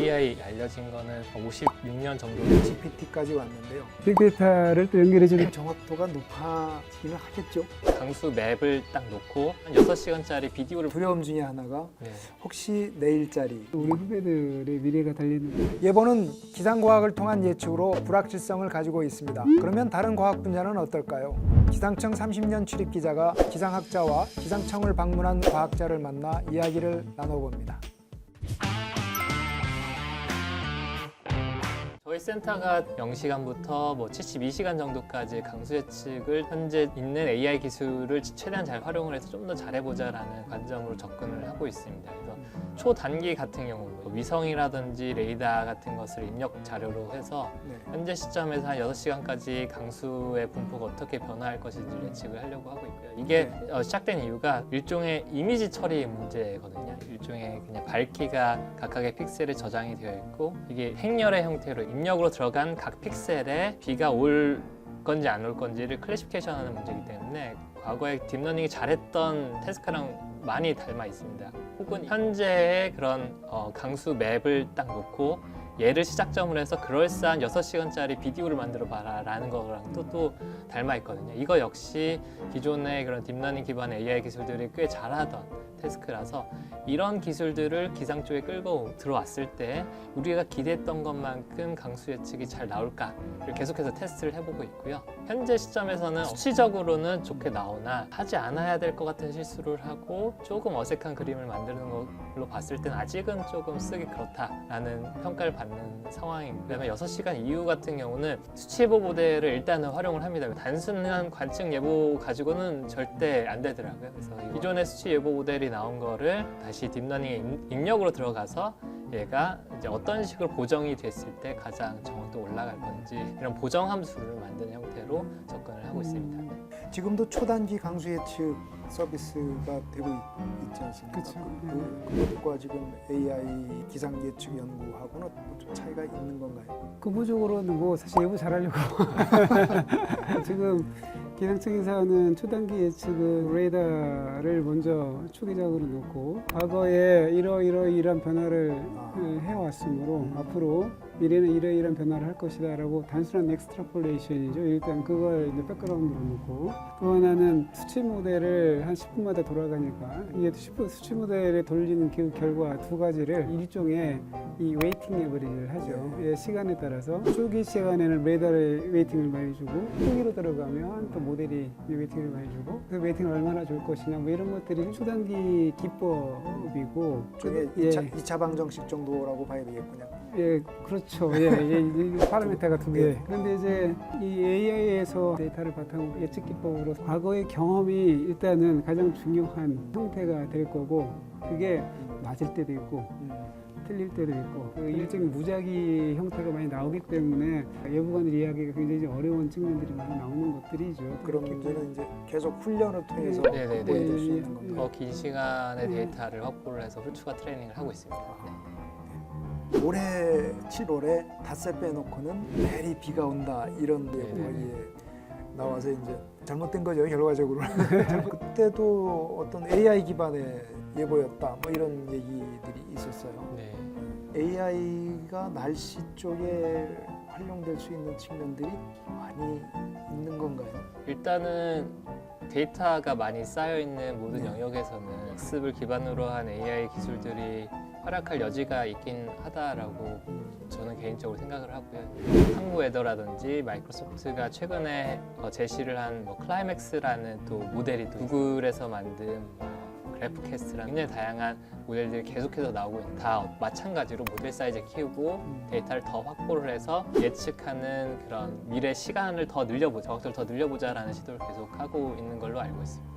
AI 알려진 거는 56년 정도 GPT까지 왔는데요. 빅데이터를 또 연결해주는 정확도가 높아지긴 하겠죠. 강수 맵을 딱 놓고 한 6시간짜리 비디오를 두려움 중에 하나가 네. 혹시 내일짜리. 우리 후배들의 미래가 달리는 예보는 기상과학을 통한 예측으로 불확실성을 가지고 있습니다. 그러면 다른 과학 분야는 어떨까요? 기상청 30년 출입 기자가 기상학자와 기상청을 방문한 과학자를 만나 이야기를 나눠봅니다. 저희 센터가 0시간부터 72시간 정도까지 강수 예측을 현재 있는 AI 기술을 최대한 잘 활용을 해서 좀 더 잘해보자라는 관점으로 접근을 하고 있습니다. 그래서 초단기 같은 경우 위성이라든지 레이더 같은 것을 입력 자료로 해서 네. 현재 시점에서 한 6시간까지 강수의 분포가 어떻게 변화할 것인지 예측을 하려고 하고 있고요. 이게 시작된 이유가 일종의 이미지 처리 문제거든요. 일종의 그냥 밝기가 각각의 픽셀에 저장이 되어 있고 이게 행렬의 형태로 입력으로 들어간 각 픽셀에 비가 올 건지 안 올 건지를 클래시피케이션하는 문제이기 때문에 과거에 딥러닝이 잘했던 태스크랑 많이 닮아 있습니다. 혹은 현재의 그런 강수 맵을 딱 놓고 얘를 시작점으로 해서 그럴싸한 6시간짜리 비디오를 만들어 봐라 라는 거랑 또 닮아 있거든요. 이거 역시 기존의 그런 딥러닝 기반의 AI 기술들이 꽤 잘하던 태스크라서 이런 기술들을 기상 쪽에 끌고 들어왔을 때 우리가 기대했던 것만큼 강수 예측이 잘 나올까를 계속해서 테스트를 해보고 있고요. 현재 시점에서는 수치적으로는 좋게 나오나 하지 않아야 될 것 같은 실수를 하고 조금 어색한 그림을 만드는 걸로 봤을 땐 아직은 조금 쓰기 그렇다라는 평가를 받는 상황입니다. 그다음에 6시간 이후 같은 경우는 수치 예보 모델을 일단은 활용을 합니다. 단순한 관측 예보 가지고는 절대 안 되더라고요. 그래서 기존의 수치 예보 모델이 나온 거를 다시 딥러닝에 입력으로 들어가서 얘가 이제 어떤 식으로 보정이 됐을 때 가장 정확도 올라갈 건지 이런 보정 함수를 만드는 형태로 접근을 하고 있습니다. 지금도 초단기 강수 예측 서비스가 되고 있지 않습니까? 그쵸. 그것과 지금 AI 기상 예측 연구하고는 좀 차이가 있는 건가요? 근본적으로는 뭐 사실 예보 잘하려고 지금 기상청에서는 초단기 예측은 레이더를 먼저 초기작으로 놓고 과거에 이러이러이러한 변화를 해왔으므로 앞으로 미래는 이러이러한 변화를 할 것이다 라고 단순한 엑스트라폴레이션이죠. 일단 그걸 이제 백그라운드로 놓고 또 하나는 수치 모델을 한 10분마다 돌아가니까 이게 수치 모델에 돌리는 그 결과 두 가지를 일종의 이 웨이팅 에버리지를 하죠. 예, 시간에 따라서 초기 시간에는 레이더의 웨이팅을 많이 주고 후기로 들어가면 또 모델이 웨이팅을 많이 주고 그 웨이팅을 얼마나 줄 것이냐 뭐 이런 것들이 초단기 기법이고 저게 예. 2차 방정식 정도라고 봐야 되겠군요. 예, 그렇죠. 예, 이 파라미터가 두 개. 그런데 이제 이 AI에서 데이터를 바탕으로 예측 기법으로 과거의 경험이 일단은 가장 중요한 형태가 될 거고 그게 맞을 때도 있고 틀릴 때도 있고 그 일종의 무작위 형태가 많이 나오기 때문에 예보관들 이해하기가 굉장히 어려운 측면들이 많이 나오는 것들이죠. 그런 문제는 이제 계속 훈련을 통해서 네네네. 확보해 줄 수 있는 겁니다. 더 긴 시간의 데이터를 확보를 해서 추가 트레이닝을 하고 있습니다. 네. 올해 7월에 닷새 빼놓고는 내리 비가 온다 이런 예보가 나와서 이제 잘못된 거죠 결과적으로. 그때도 어떤 AI 기반의 예보였다 뭐 이런 얘기들이 있었어요. 네. AI가 날씨 쪽에 활용될 수 있는 측면들이 많이 있는 건가요? 일단은 데이터가 많이 쌓여 있는 모든 영역에서는 학습을 기반으로 한 AI 기술들이 활약할 여지가 있긴 하다라고 저는 개인적으로 생각을 하고요. 항구웨더라든지 마이크로소프트가 최근에 제시를 한 클라이맥스라는 또 모델이 또 구글에서 만든 그래프캐스트라는 굉장히 다양한 모델들이 계속해서 나오고 있는 다 마찬가지로 모델 사이즈 키우고 데이터를 더 확보를 해서 예측하는 그런 미래 시간을 더 늘려보자, 정확도를 더 늘려보자라는 시도를 계속하고 있는 걸로 알고 있습니다.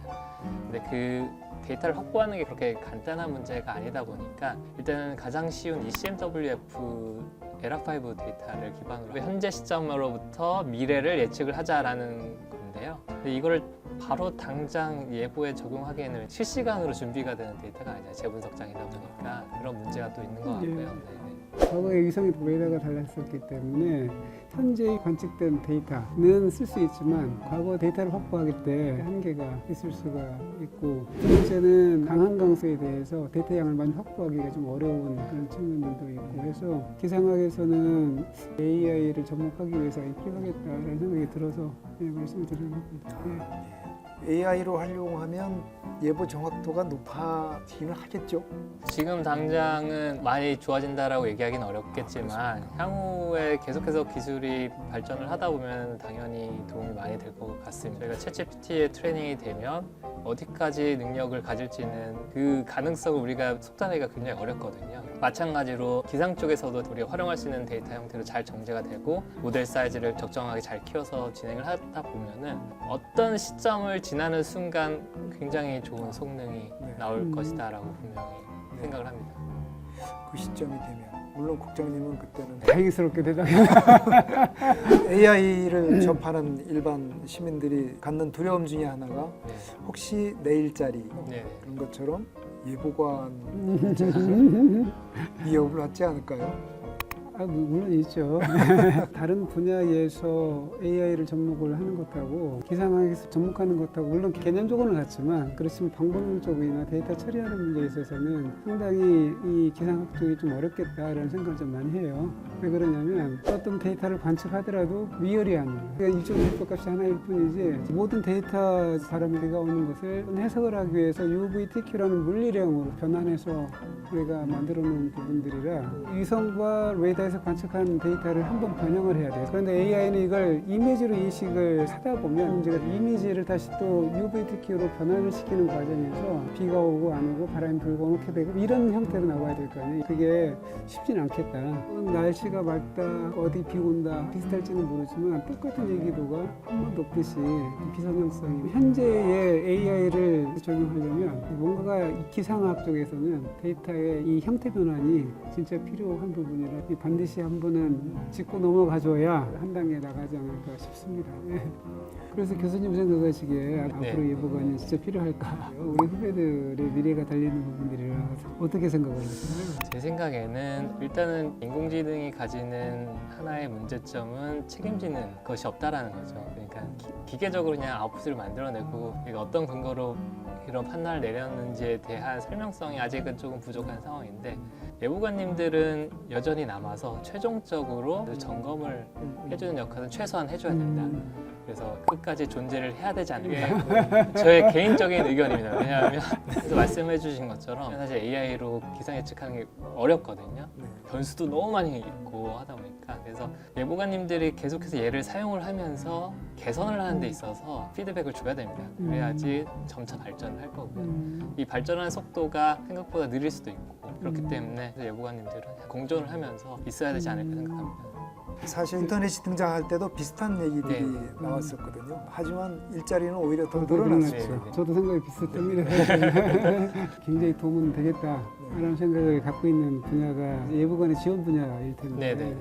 근데 그 데이터를 확보하는 게 그렇게 간단한 문제가 아니다 보니까 일단은 가장 쉬운 ECMWF 에라5 데이터를 기반으로 현재 시점으로부터 미래를 예측을 하자라는 건데요. 근데 이거를 바로 당장 예보에 적용하기에는 실시간으로 준비가 되는 데이터가 아니라 재분석장이다 보니까 그런 문제가 또 있는 것 같고요. 네네. 과거의 위성의 레이더가 달랐었기 때문에 현재 관측된 데이터는 쓸 수 있지만 과거 데이터를 확보하기 때 한계가 있을 수가 있고, 두 번째는 강한 강수에 대해서 데이터 양을 많이 확보하기가 좀 어려운 그런 측면들도 있고 해서 기상학에서는 AI를 접목하기 위해서 필요하겠다라는 생각이 들어서 말씀을 드리는 겁니다. AI로 활용하면 예보 정확도가 높아지기는 하겠죠. 지금 당장은 많이 좋아진다라고 얘기하기는 어렵겠지만 향후에 계속해서 기술이 발전을 하다 보면 당연히 도움이 많이 될 것 같습니다. 저희가 챗GPT에 트레이닝이 되면 어디까지 능력을 가질지는 그 가능성을 우리가 속단하기가 굉장히 어렵거든요. 마찬가지로 기상 쪽에서도 우리가 활용할 수 있는 데이터 형태로 잘 정제가 되고 모델 사이즈를 적정하게 잘 키워서 진행을 하다 보면은 어떤 시점을 지나는 순간 굉장히 좋은 성능이 나올 것이다라고 분명히 생각을 합니다. 그 시점이 되면 물론 국장님은 그때는 다행스럽게 대답이 AI를 접하는 일반 시민들이 갖는 두려움 중에 하나가 네. 혹시 내일자리 네. 그런 것처럼 예보관 위협을 받지 않을까요? 물론 있죠. 다른 분야에서 AI를 접목을 하는 것하고 기상학에서 접목하는 것하고 물론 개념적으로는 같지만 그렇지만 방법론적이나 데이터 처리하는 문제에 있어서는 상당히 이 기상학 쪽이 좀 어렵겠다라는 생각을 좀 많이 해요. 왜 그러냐면 어떤 데이터를 관측하더라도 리얼이 아니에요. 그러니까 일종 대표값이 하나일 뿐이지 모든 데이터 바람비가 오는 것을 해석을 하기 위해서 UV-TQ라는 물리량으로 변환해서 우리가 만들어 놓은 부분들이라 위성과 레이더에서 관측한 데이터를 한번 변형을 해야 돼요. 그런데 AI는 이걸 이미지로 인식을 하다 보면 문제가 이미지를 다시 또 UV-TQ로 변환을 시키는 과정에서 비가 오고 안 오고 바람이 불고 오게 되고 이런 형태로 나와야 될 거 아니에요. 그게 쉽진 않겠다. 날씨가 맑다, 어디 비 온다 비슷할지는 모르지만 똑같은 얘기도가 한 번 높듯이 비선형성이 현재의 AI를 적용하려면 뭔가가 이 기상학 쪽에서는 데이터의 이 형태 변환이 진짜 필요한 부분이라 반드시 한 번은 짚고 넘어가줘야 한 단계 나가지 않을까 싶습니다. 그래서 교수님 생각하시기에 앞으로 예보관이 진짜 필요할까? 우리 후배들의 미래가 달리는 부분들이라 어떻게 생각을 하시나요? 제 생각에는 일단은 인공지능이 가지는 하나의 문제점은 책임지는 것이 없다라는 거죠. 그러니까 기계적으로 그냥 아웃풋을 만들어내고 이게 어떤 근거로 이런 판단을 내렸는지에 대한 설명성이 아직은 조금 부족한 상황인데 예보관님들은 여전히 남아서 최종적으로 점검을 해주는 역할은 최소한 해줘야 된다. 그래서 끝까지 존재를 해야 되지 않을까. 저의 개인적인 의견입니다. 왜냐하면 그래서 말씀해 주신 것처럼 사실 AI로 기상 예측하는 게 어렵거든요. 변수도 너무 많이 있고 하다 보니까 그래서 예보관님들이 계속해서 얘를 사용을 하면서 개선을 하는 데 있어서 피드백을 줘야 됩니다. 그래야지 점차 발전을 할 거고요. 이 발전하는 속도가 생각보다 느릴 수도 있고 그렇기 때문에 예보관님들은 공존을 하면서 있어야 되지 않을까 생각합니다. 사실 인터넷이 등장할 때도 비슷한 얘기들이 나왔었거든요. 하지만 일자리는 오히려 더 늘어났어요. 네. 저도 생각이 비슷합니다. 굉장히 도움은 되겠다라는 생각을 갖고 있는 분야가 예보관의 지원 분야일 텐데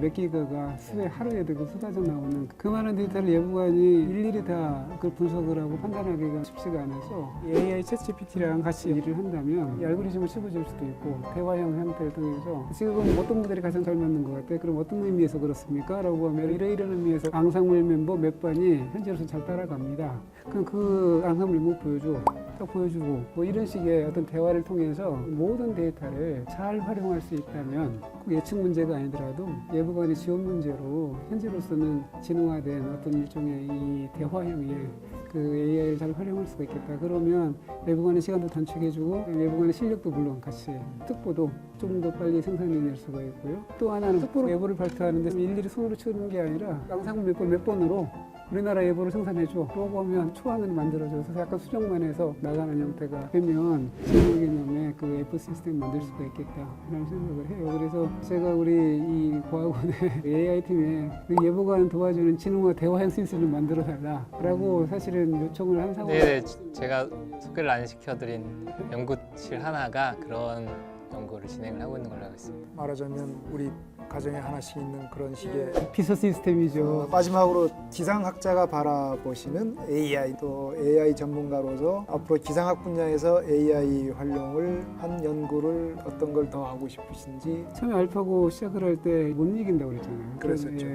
몇 기가가 하루에도 쏟아져 나오는 그 많은 데이터를 예보관이 일일이 다 그걸 분석을 하고 판단하기가 쉽지가 않아서 AI 챗GPT랑 같이 일을 한다면 이 알고리즘을 씹어줄 수도 있고 대화형 형태를 통해서 지금 어떤 모델이 가장 잘 맞는 것 같아? 그럼 어떤 의미에서 그렇습니까? 라고 하면 이런 의미에서 앙상블 멤버 몇 번이 현재로서 잘 따라갑니다. 그럼 그 앙상블 멤버 보여줘. 딱 보여주고 뭐 이런 식의 어떤 대화를 통해서 모든 데이터를 잘 활용할 수 있다면 꼭 예측 문제가 아니더라도 예보관의 지원 문제로 현재로서는 진화된 어떤 일종의 이 대화형의 그 AI를 잘 활용할 수가 있겠다. 그러면 예보관의 시간도 단축해주고 예보관의 실력도 물론 같이 특보도 좀 더 빨리 생산해낼 수가 있고요. 또 하나는 특보로 예보를 발표하는데 일일이 손으로 치는 게 아니라 앙상블 몇 번으로 우리나라 예보를 생산해줘 라고 하면 초안을 만들어줘서 약간 수정만 해서 나가는 형태가 되면 신호 개념의 그 F 시스템 만들 수가 있겠다 라는 생각을 해요. 그래서 제가 우리 이 과학원의 AI팀에 그 예보관 도와주는 지능화 대화형 시스템을 만들어 달라 라고 사실은 요청을 한 상황이에요. 네, 제가 소개를 안 시켜드린 연구실 하나가 그런 연구를 진행을 하고 있는 걸로 알고 있습니다. 말하자면 우리 가정에 하나씩 있는 그런 식의 비서 시스템이죠. 마지막으로 기상학자가 바라보시는 AI, 또 AI 전문가로서 앞으로 기상학 분야에서 AI 활용을 한 연구를 어떤 걸 더 하고 싶으신지. 처음에 알파고 시작을 할 때 못 이긴다고 그랬잖아요. 그랬었죠.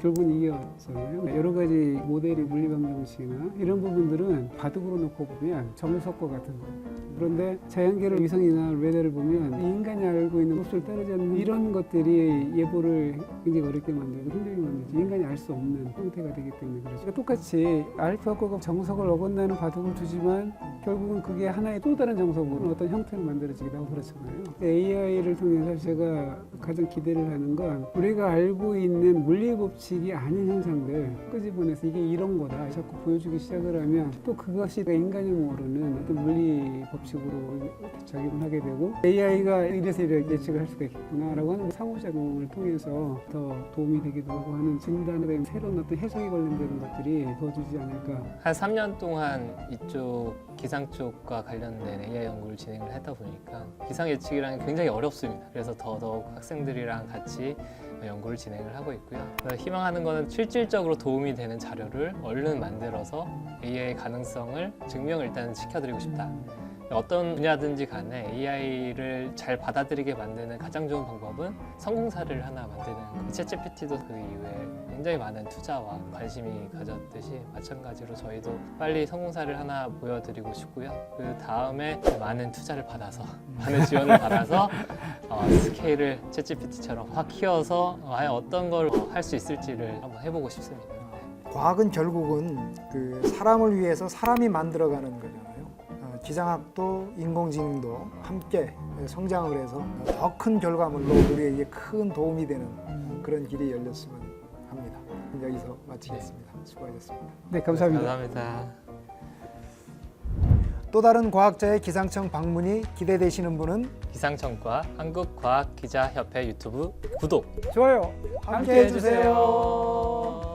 결국은 이겼잖아요. 여러 가지 모델의 물리방정식이나 이런 부분들은 바둑으로 놓고 보면 정석과 같은 거. 그런데 자연계를 위성이나 레이더를 보면 인간이 알고 있는 몹쓸 따르지 않는 이런 것들이 예보를 굉장히 어렵게 만들고 힘들게 만들죠. 인간이 알 수 없는 형태가 되기 때문에 그렇죠. 그러니까 똑같이 알파고가 정석을 어긋나는 바둑을 두지만 결국은 그게 하나의 또 다른 정석으로 어떤 형태를 만들어지기도 하고 그렇잖아요. AI를 통해서 제가 가장 기대를 하는 건 우리가 알고 있는 물리 법칙이 아닌 현상들 끄집어내서 이게 이런 거다 자꾸 보여주기 시작을 하면 또 그것이 인간이 모르는 어떤 물리 법칙으로 작용을 하게 되고 AI가 이래서 이렇게 예측을 할 수가 있겠구나라고 하는 상호작용을 통해서 더 도움이 되기도 하고 하는 진단에 대한 새로운 어떤 해석이 관련되는 것들이 도와주지 않을까. 한 3년 동안 이쪽 기상 쪽과 관련된 AI 연구를 진행을 하다 보니까 기상 예측이라는 게 굉장히 어렵습니다. 그래서 더더욱 학생들이랑 같이 연구를 진행을 하고 있고요. 희망하는 거는 실질적으로 도움이 되는 자료를 얼른 만들어서 AI의 가능성을 증명을 일단 시켜드리고 싶다. 어떤 분야든지 간에 AI를 잘 받아들이게 만드는 가장 좋은 방법은 성공사를 하나 만드는 거. 챗GPT도 그 이후에 굉장히 많은 투자와 관심이 가졌듯이 마찬가지로 저희도 빨리 성공사를 하나 보여드리고 싶고요. 그 다음에 많은 투자를 받아서 많은 지원을 받아서 스케일을 챗GPT처럼 확 키워서 과연 어떤 걸 할 수 있을지를 한번 해보고 싶습니다. 과학은 결국은 그 사람을 위해서 사람이 만들어가는 거잖아요. 기상학도 인공지능도 함께 성장을 해서 더 큰 결과물로 우리에게 큰 도움이 되는 그런 길이 열렸으면 합니다. 여기서 마치겠습니다. 수고하셨습니다. 네, 감사합니다. 감사합니다. 또 다른 과학자의 기상청 방문이 기대되시는 분은 기상청과 한국과학기자협회 유튜브 구독 좋아요. 함께 해주세요.